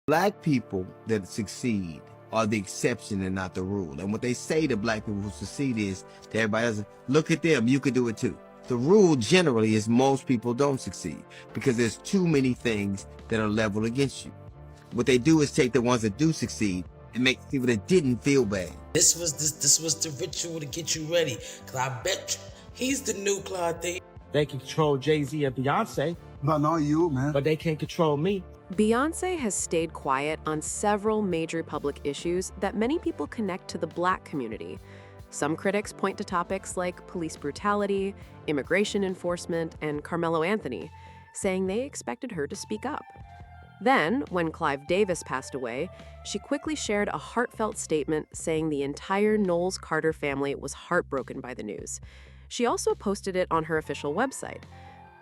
Black people that succeed are the exception and not the rule. And what they say to black people who succeed is to everybody else, look at them, you can do it too. The rule generally is most people don't succeed because there's too many things that are leveled against you. What they do is take the ones that do succeed and make people that didn't feel bad. This was the ritual to get you ready. Cause I bet you he's the new Clive Davis. They can control Jay-Z and Beyonce. But not you, man. But they can't control me. Beyonce has stayed quiet on several major public issues that many people connect to the Black community. Some critics point to topics like police brutality, immigration enforcement, and Carmelo Anthony, saying they expected her to speak up. Then, when Clive Davis passed away, she quickly shared a heartfelt statement saying the entire Knowles Carter family was heartbroken by the news. She also posted it on her official website.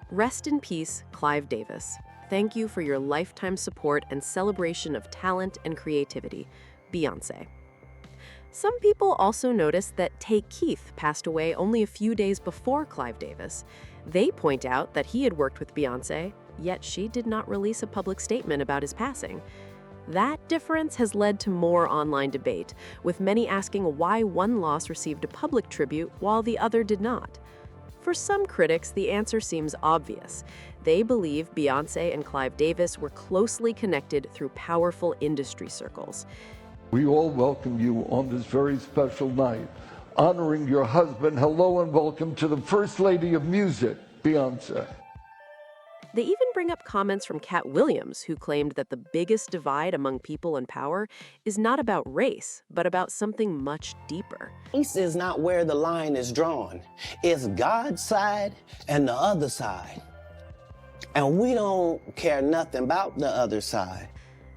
Rest in peace, Clive Davis. Thank you for your lifetime support and celebration of talent and creativity. Beyonce. Some people also noticed that Tay Keith passed away only a few days before Clive Davis. They point out that he had worked with Beyonce, yet she did not release a public statement about his passing. That difference has led to more online debate, with many asking why one loss received a public tribute while the other did not. For some critics, the answer seems obvious. They believe Beyonce and Clive Davis were closely connected through powerful industry circles. We all welcome you on this very special night, honoring your husband. Hello and welcome to the First Lady of Music, Beyonce. They even bring up comments from Cat Williams, who claimed that the biggest divide among people in power is not about race, but about something much deeper. Race is not where the line is drawn. It's God's side and the other side. And we don't care nothing about the other side.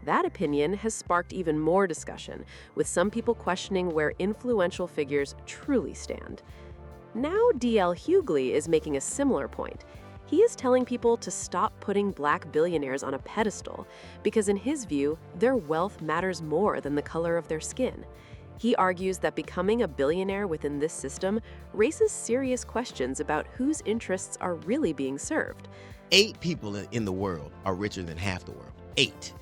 That opinion has sparked even more discussion, with some people questioning where influential figures truly stand. Now DL Hughley is making a similar point. He is telling people to stop putting Black billionaires on a pedestal because, in his view, their wealth matters more than the color of their skin. He argues that becoming a billionaire within this system raises serious questions about whose interests are really being served. 8 people in the world are richer than half the world. 8.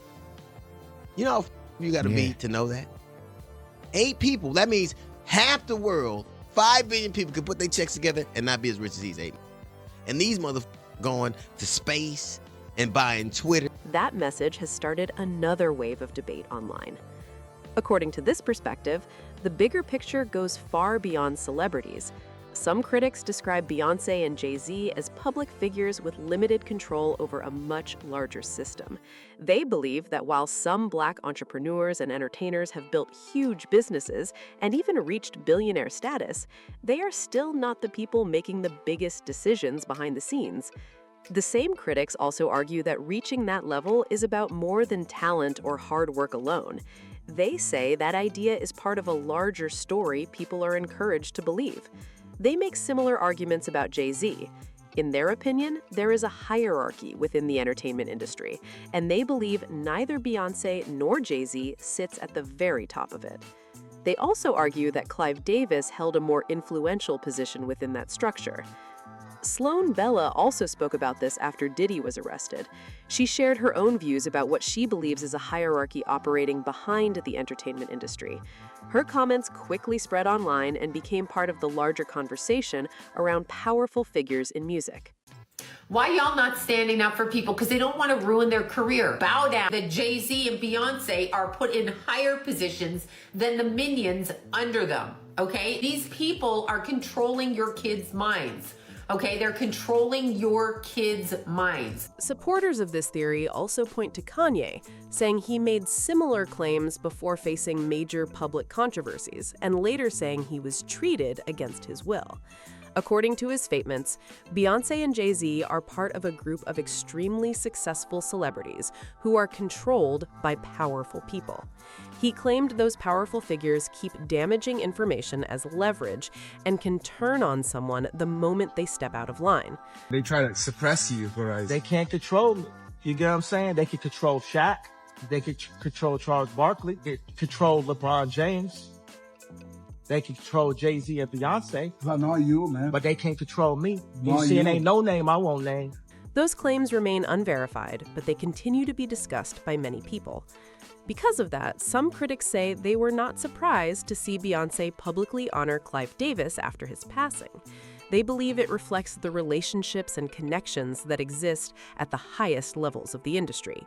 You know how you got to be to know that? 8 people. That means half the world, 5 billion people could put their checks together and not be as rich as these 8. And these motherfuckers going to space and buying Twitter. That message has started another wave of debate online. According to this perspective, the bigger picture goes far beyond celebrities. Some critics describe Beyonce and Jay-Z as public figures with limited control over a much larger system. They believe that while some Black entrepreneurs and entertainers have built huge businesses and even reached billionaire status, they are still not the people making the biggest decisions behind the scenes. The same critics also argue that reaching that level is about more than talent or hard work alone. They say that idea is part of a larger story people are encouraged to believe. They make similar arguments about Jay-Z. In their opinion, there is a hierarchy within the entertainment industry, and they believe neither Beyonce nor Jay-Z sits at the very top of it. They also argue that Clive Davis held a more influential position within that structure. Sloan Bella also spoke about this after Diddy was arrested. She shared her own views about what she believes is a hierarchy operating behind the entertainment industry. Her comments quickly spread online and became part of the larger conversation around powerful figures in music. Why y'all not standing up for people? Because they don't want to ruin their career. Bow down that Jay-Z and Beyonce are put in higher positions than the minions under them, okay? These people are controlling your kids' minds. Okay, they're controlling your kids' minds. Supporters of this theory also point to Kanye, saying he made similar claims before facing major public controversies, and later saying he was treated against his will. According to his statements, Beyonce and Jay-Z are part of a group of extremely successful celebrities who are controlled by powerful people. He claimed those powerful figures keep damaging information as leverage and can turn on someone the moment they step out of line. They try to suppress you, whereas They can't control me. You get what I'm saying? They can control Shaq. They can control Charles Barkley. They can control LeBron James. They can control Jay-Z and Beyonce. but not you, man. But they can't control me. You Not see, it you. ain't no name I won't name. Those claims remain unverified, but they continue to be discussed by many people. Because of that, some critics say they were not surprised to see Beyoncé publicly honor Clive Davis after his passing. They believe it reflects the relationships and connections that exist at the highest levels of the industry.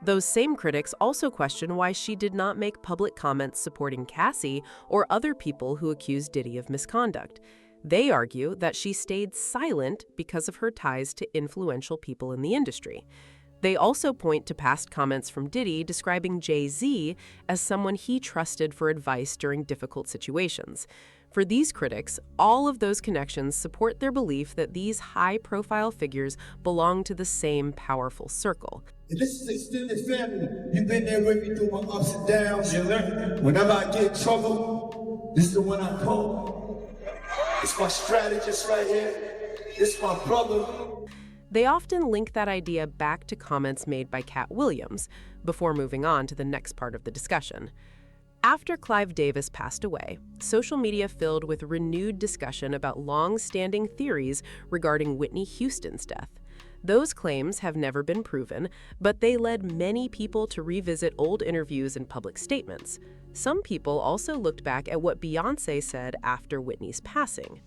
Those same critics also question why she did not make public comments supporting Cassie or other people who accused Diddy of misconduct. They argue that she stayed silent because of her ties to influential people in the industry. They also point to past comments from Diddy describing Jay-Z as someone he trusted for advice during difficult situations. For these critics, all of those connections support their belief that these high-profile figures belong to the same powerful circle. This is extended family. You've been there with me through my ups and downs. Whenever I get in trouble, this is the one I call. It's my strategist right here. It's my brother. They often link that idea back to comments made by Cat Williams, before moving on to the next part of the discussion. After Clive Davis passed away, social media filled with renewed discussion about long-standing theories regarding Whitney Houston's death. Those claims have never been proven, but they led many people to revisit old interviews and public statements. Some people also looked back at what Beyoncé said after Whitney's passing.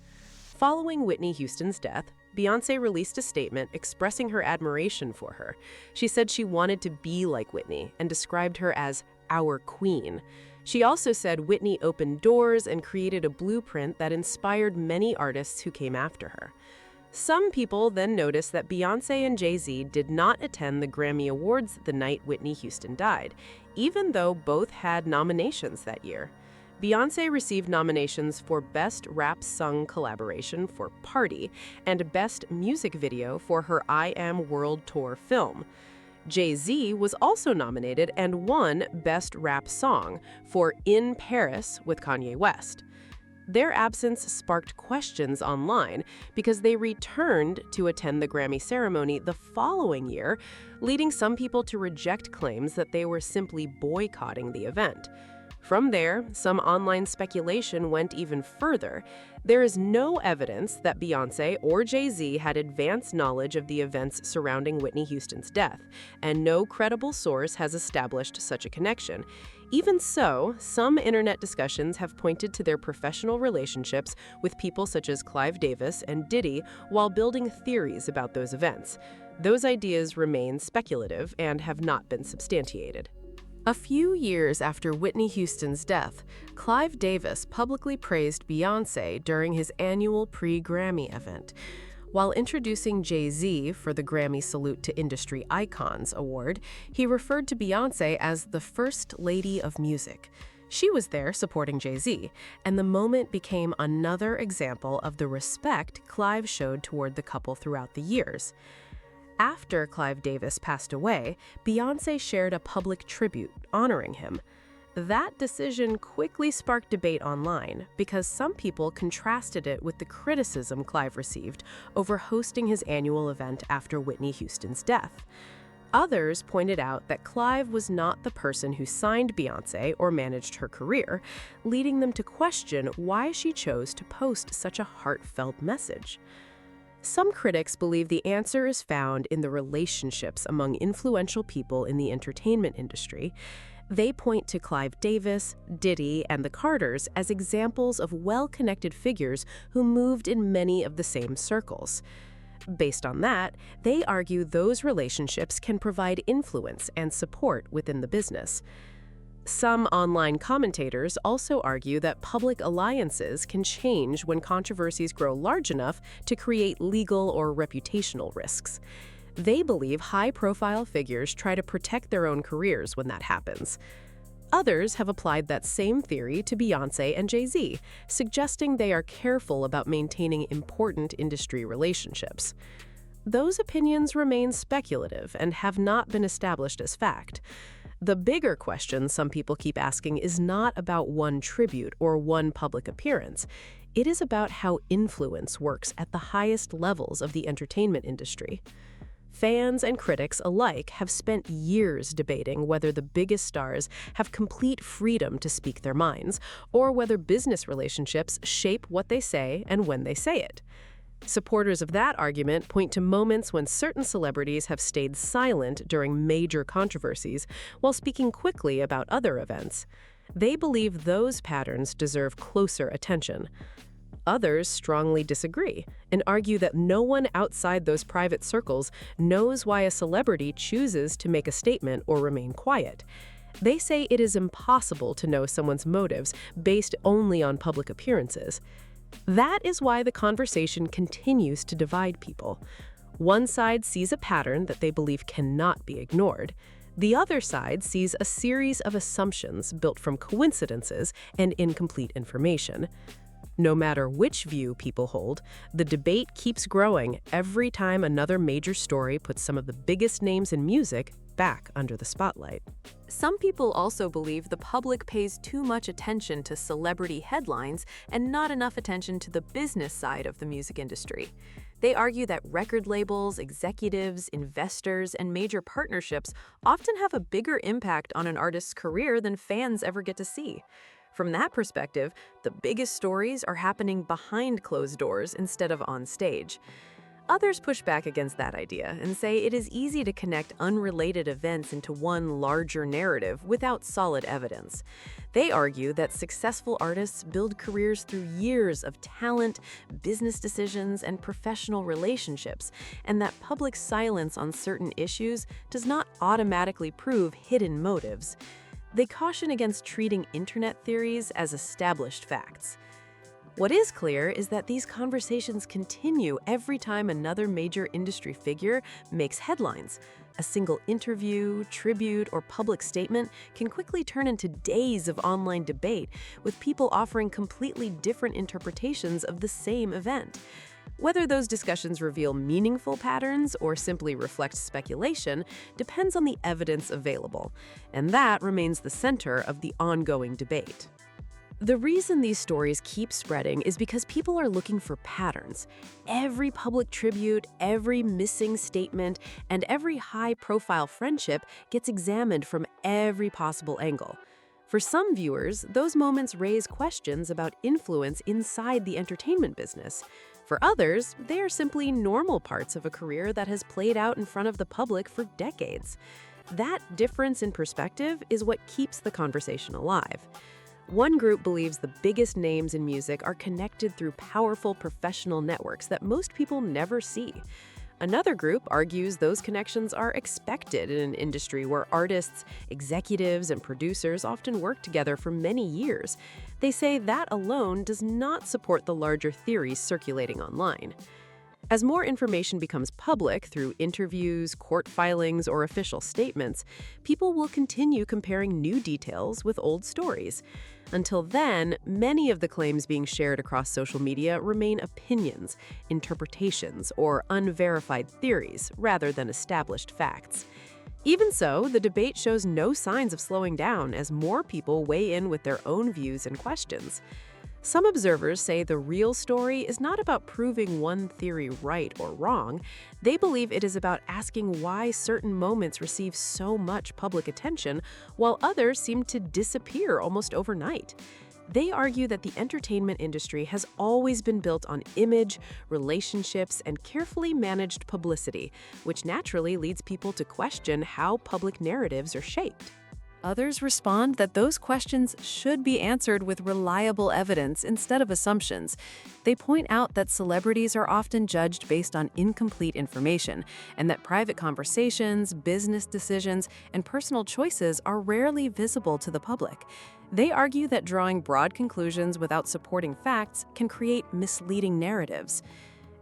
Following Whitney Houston's death, Beyoncé released a statement expressing her admiration for her. She said she wanted to be like Whitney and described her as our queen. She also said Whitney opened doors and created a blueprint that inspired many artists who came after her. Some people then noticed that Beyoncé and Jay-Z did not attend the Grammy Awards the night Whitney Houston died, even though both had nominations that year. Beyoncé received nominations for Best Rap Sung Collaboration for Party and Best Music Video for her I Am World Tour film. Jay-Z was also nominated and won Best Rap Song for In Paris with Kanye West. Their absence sparked questions online because they returned to attend the Grammy ceremony the following year, leading some people to reject claims that they were simply boycotting the event. From there, some online speculation went even further. There is no evidence that Beyoncé or Jay-Z had advanced knowledge of the events surrounding Whitney Houston's death, and no credible source has established such a connection. Even so, some internet discussions have pointed to their professional relationships with people such as Clive Davis and Diddy while building theories about those events. Those ideas remain speculative and have not been substantiated. A few years after Whitney Houston's death, Clive Davis publicly praised Beyoncé during his annual pre-Grammy event. While introducing Jay-Z for the Grammy Salute to Industry Icons award, he referred to Beyoncé as the First Lady of Music. She was there supporting Jay-Z, and the moment became another example of the respect Clive showed toward the couple throughout the years. After Clive Davis passed away, Beyoncé shared a public tribute honoring him. That decision quickly sparked debate online because some people contrasted it with the criticism Clive received over hosting his annual event after Whitney Houston's death. Others pointed out that Clive was not the person who signed Beyoncé or managed her career, leading them to question why she chose to post such a heartfelt message. Some critics believe the answer is found in the relationships among influential people in the entertainment industry. They point to Clive Davis, Diddy, and the Carters as examples of well-connected figures who moved in many of the same circles. Based on that, they argue those relationships can provide influence and support within the business. Some online commentators also argue that public alliances can change when controversies grow large enough to create legal or reputational risks. They believe high-profile figures try to protect their own careers when that happens. Others have applied that same theory to Beyoncé and Jay-Z, suggesting they are careful about maintaining important industry relationships. Those opinions remain speculative and have not been established as fact. The bigger question some people keep asking is not about one tribute or one public appearance. It is about how influence works at the highest levels of the entertainment industry. Fans and critics alike have spent years debating whether the biggest stars have complete freedom to speak their minds, or whether business relationships shape what they say and when they say it. Supporters of that argument point to moments when certain celebrities have stayed silent during major controversies while speaking quickly about other events. They believe those patterns deserve closer attention. Others strongly disagree and argue that no one outside those private circles knows why a celebrity chooses to make a statement or remain quiet. They say it is impossible to know someone's motives based only on public appearances. That is why the conversation continues to divide people. One side sees a pattern that they believe cannot be ignored. The other side sees a series of assumptions built from coincidences and incomplete information. No matter which view people hold, the debate keeps growing every time another major story puts some of the biggest names in music back under the spotlight. Some people also believe the public pays too much attention to celebrity headlines and not enough attention to the business side of the music industry. They argue that record labels, executives, investors, and major partnerships often have a bigger impact on an artist's career than fans ever get to see. From that perspective, the biggest stories are happening behind closed doors instead of on stage. Others push back against that idea and say it is easy to connect unrelated events into one larger narrative without solid evidence. They argue that successful artists build careers through years of talent, business decisions, and professional relationships, and that public silence on certain issues does not automatically prove hidden motives. They caution against treating internet theories as established facts. What is clear is that these conversations continue every time another major industry figure makes headlines. A single interview, tribute, or public statement can quickly turn into days of online debate, with people offering completely different interpretations of the same event. Whether those discussions reveal meaningful patterns or simply reflect speculation depends on the evidence available, and that remains the center of the ongoing debate. The reason these stories keep spreading is because people are looking for patterns. Every public tribute, every missing statement, and every high-profile friendship gets examined from every possible angle. For some viewers, those moments raise questions about influence inside the entertainment business. For others, they are simply normal parts of a career that has played out in front of the public for decades. That difference in perspective is what keeps the conversation alive. One group believes the biggest names in music are connected through powerful professional networks that most people never see. Another group argues those connections are expected in an industry where artists, executives, and producers often work together for many years. They say that alone does not support the larger theories circulating online. As more information becomes public through interviews, court filings, or official statements, people will continue comparing new details with old stories. Until then, many of the claims being shared across social media remain opinions, interpretations, or unverified theories rather than established facts. Even so, the debate shows no signs of slowing down as more people weigh in with their own views and questions. Some observers say the real story is not about proving one theory right or wrong. They believe it is about asking why certain moments receive so much public attention while others seem to disappear almost overnight. They argue that the entertainment industry has always been built on image, relationships, and carefully managed publicity, which naturally leads people to question how public narratives are shaped. Others respond that those questions should be answered with reliable evidence instead of assumptions. They point out that celebrities are often judged based on incomplete information, and that private conversations, business decisions, and personal choices are rarely visible to the public. They argue that drawing broad conclusions without supporting facts can create misleading narratives.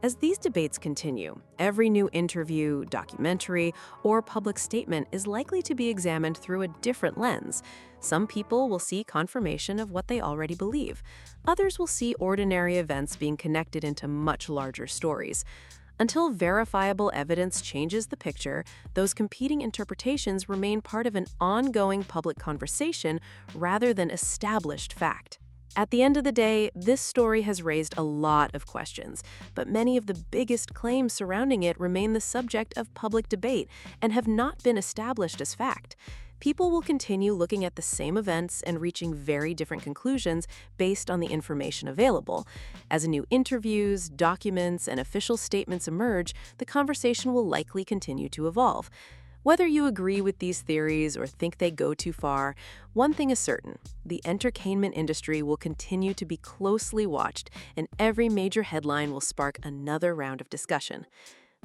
As these debates continue, every new interview, documentary, or public statement is likely to be examined through a different lens. Some people will see confirmation of what they already believe. Others will see ordinary events being connected into much larger stories. Until verifiable evidence changes the picture, those competing interpretations remain part of an ongoing public conversation rather than established fact. At the end of the day, this story has raised a lot of questions, but many of the biggest claims surrounding it remain the subject of public debate and have not been established as fact. people will continue looking at the same events and reaching very different conclusions based on the information available. As new interviews, documents, and official statements emerge, the conversation will likely continue to evolve. Whether you agree with these theories or think they go too far, one thing is certain: the entertainment industry will continue to be closely watched, and every major headline will spark another round of discussion.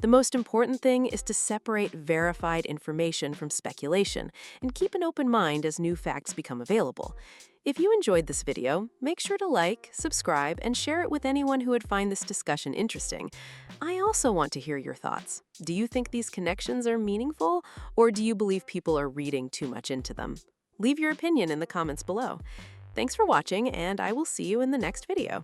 The most important thing is to separate verified information from speculation and keep an open mind as new facts become available. If you enjoyed this video, make sure to like, subscribe, and share it with anyone who would find this discussion interesting. I also want to hear your thoughts. Do you think these connections are meaningful, or do you believe people are reading too much into them? Leave your opinion in the comments below. Thanks for watching, and I will see you in the next video.